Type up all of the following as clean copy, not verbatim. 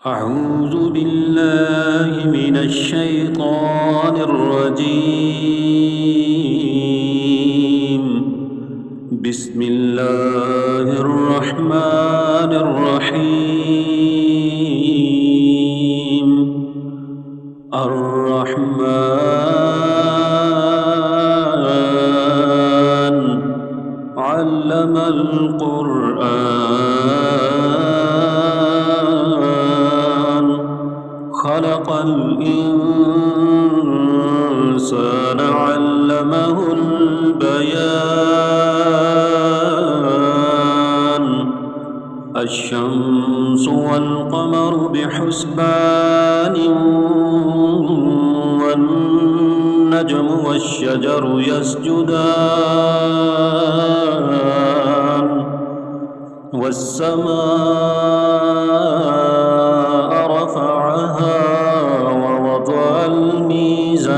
أعوذ بالله من الشيطان الرجيم. بسم الله الرحمن الرحيم. الرحمن علم القرآن خلق الإنسان علمه البيان. الشمس والقمر بحسبان والنجم والشجر يسجدان والسماء رفعها ووضع الميزان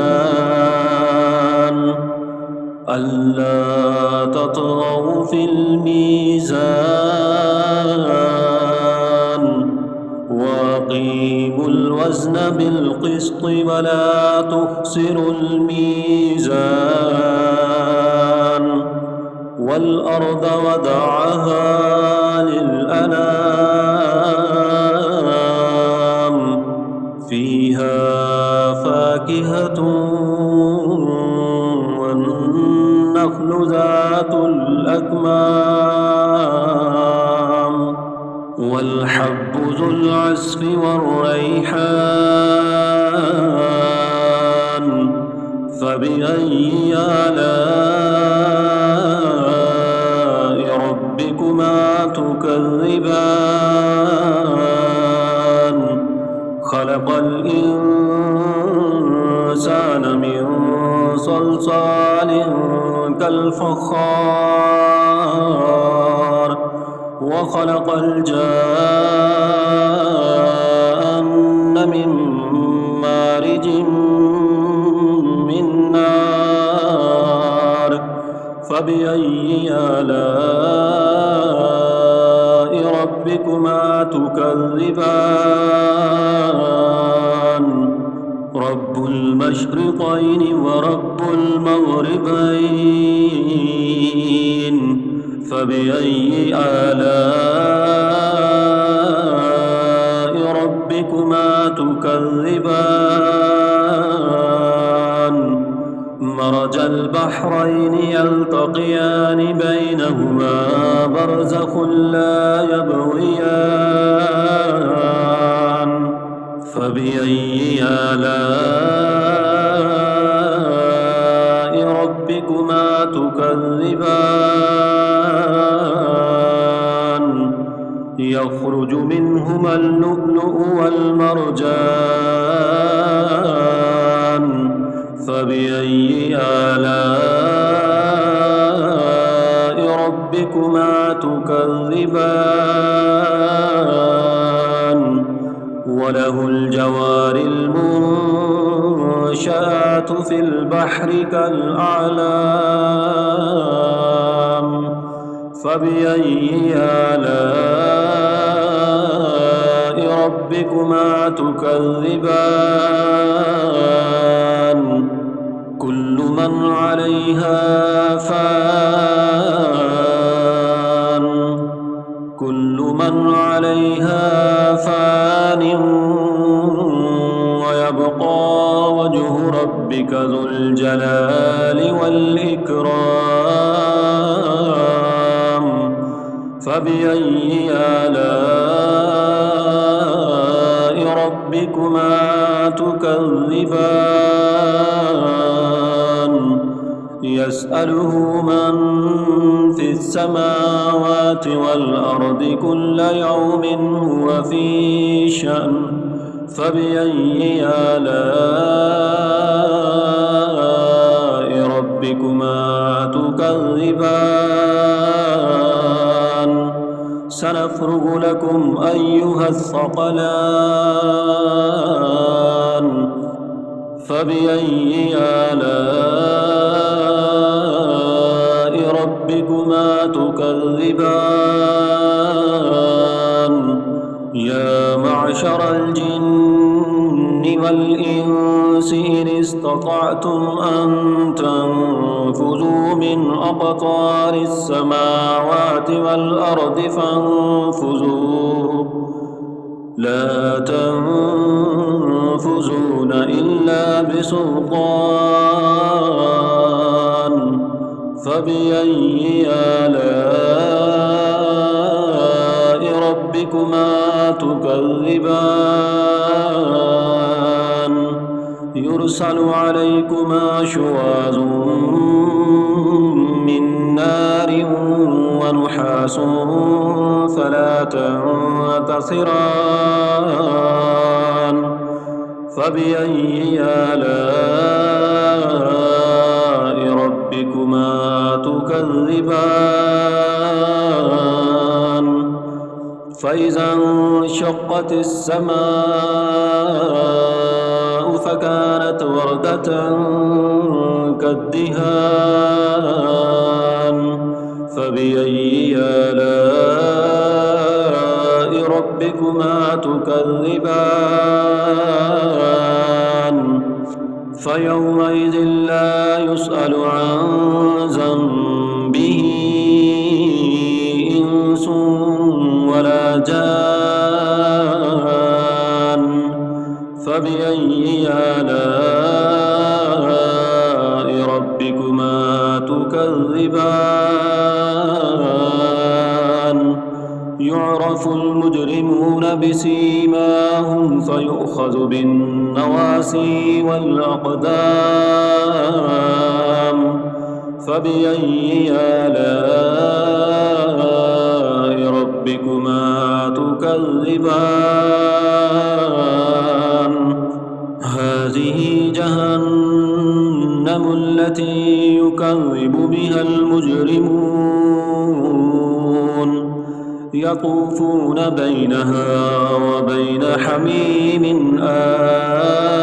ألا تطغوا في الميزان وأقيموا الوزن بالقسط ولا تخسروا الميزان والأرض وضعها للأنام فيها فاكهة والنخل ذات الأكمام والحب ذو العصف والريحان فبأي آلاء ربكما تكذبان. خلق الإنسان من صلصال كالفخار وخلق الجان من مارج من نار فبأي آلاء ربكما تكذبان. رب المشرقين ورب المغربين فبأي آلاء ربكما تكذبان. مرج البحرين يلتقيان بينهما برزخ لا يبغيان فبأي آلاء ربكما تكذبان. يخرج منهما اللؤلؤ والمرجان فبأي آلاء ربكما تكذبان. وله الجوار المنشآت في البحر كالأعلام فبأي آلاء ربكما تكذبان. كل من عليها فان ويبقى وجه ربك ذو الجلال والإكرام فبأي آلاء ربكما تكذبان. يسأله من في السماوات والأرض كل يوم هو في شأن فبأي آلاء ربكما تكذبان. سنفرغ لكم أيها الثقلان فبأي آلاء ربكما تكذبان. يا معشر الجن والإنس إن استطعتم أن تنفذوا من أقطار السماوات والأرض فانفذوا لا تنفذون إلا بسلطان فبأي آلاء ربكما تكذبان يرسل عليكما شواظ من نار ونحاس فلا تنتصران فبأي آلاء ربكما تكذبان فإذا انشقت السماء فكانت وردة كالدهان فبأي آلاء ربكما تكذبان فيومئذ لا يسأل عن ذنبه إنس ولا جان فبأي آلاء ربكما تكذبان يعرف المجرمون بسيماهم فيؤخذ بالنواسي والأقدام فبأي آلاء ربكما تكذبان هذه جهنم التي يكذب بها المجرمون يطوفون بينها وبين حميم آن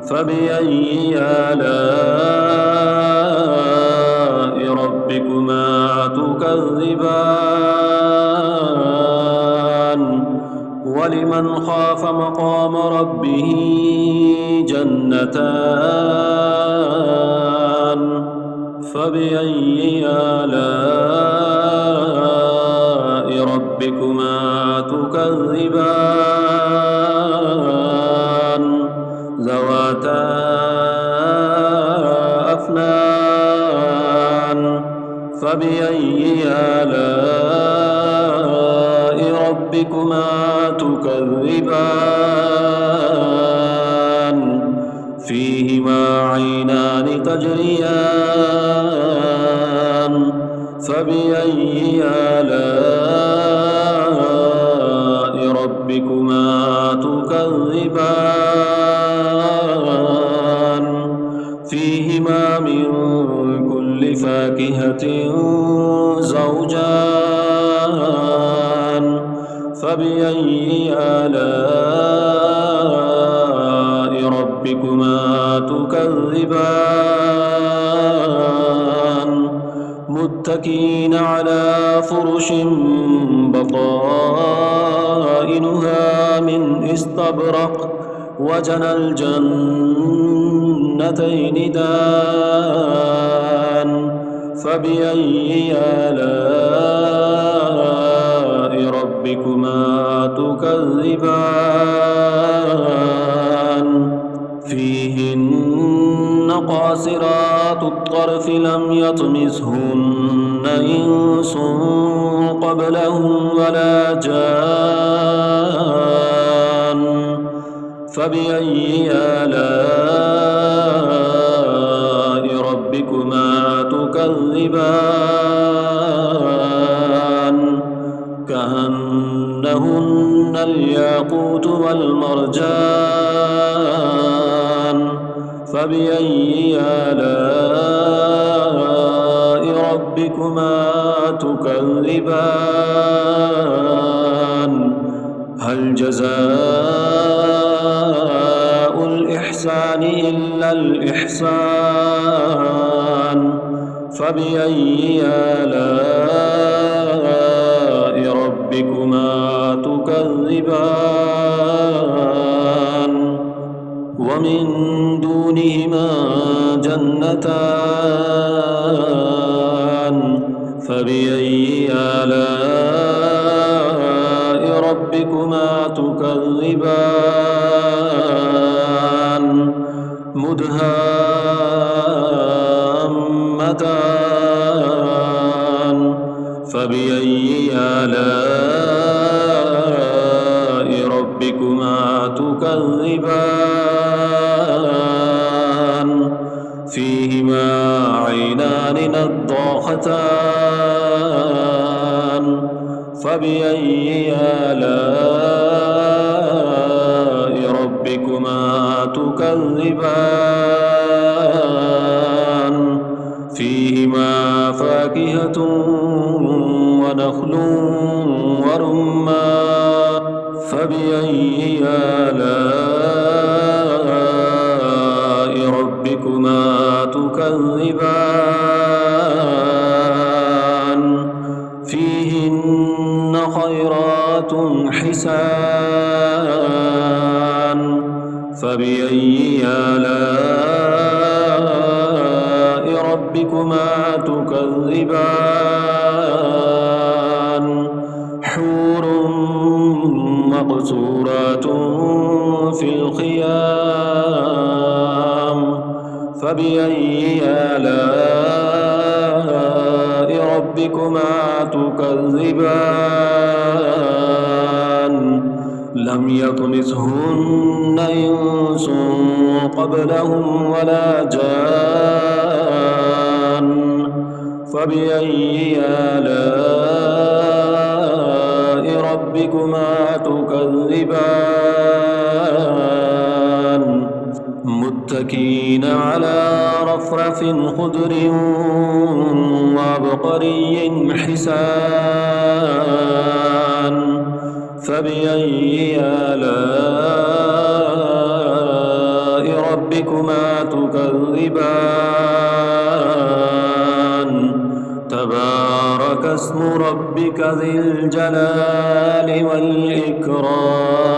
فبأي آلاء ربكما تكذبان ولمن خاف مقام ربه جنتان فبأي آلاء ربكما تكذبان ذواتا أفنان فبأي آلاء ربكما تكذبان فيهما عينان تجريان فبأي آلاء ربكما تكذبان فيهما من كل فاكهة زوجان فبأي آلاء ربكما تكذبان متكئين على فرش بطائنها من استبرق وجنى الجنتين دان فبأي آلاء ربكما تكذبان فيهن قاصرات الطرف لم يطمثهن إنس قبلهم ولا جان فبأي آلاء ربكما تكذبان كأنهن الياقوت والمرجان فبأي آلاء ربكما تكذبان هل جزاء الإحسان إلا الإحسان فبأي آلاء ربكما تكذبان ومن دونهما جنتان فبأي آلاء ربكما تكذبان مدهامتان فبأي آلاء ربكما تكذبان فيهما عينان نضاختان فبأي آلاء ربكما تكذبان فيهما فاكهة ونخل ورمان فبأي آلاء ربكما تكذبان فيهن خيرات حسان فبأي آلاء ربكما تكذبان حور مقصورات في الخيام فبأي آلاء ربكما تكذبان لم يطمثهن إنس قبلهم ولا جان فبأي آلاء ربكما تكذبان متكئين على رفرف خضر وعبقري حسان فبأي آلاء ربكما تكذبان تبارك اسم ربك ذي الجلال والإكرام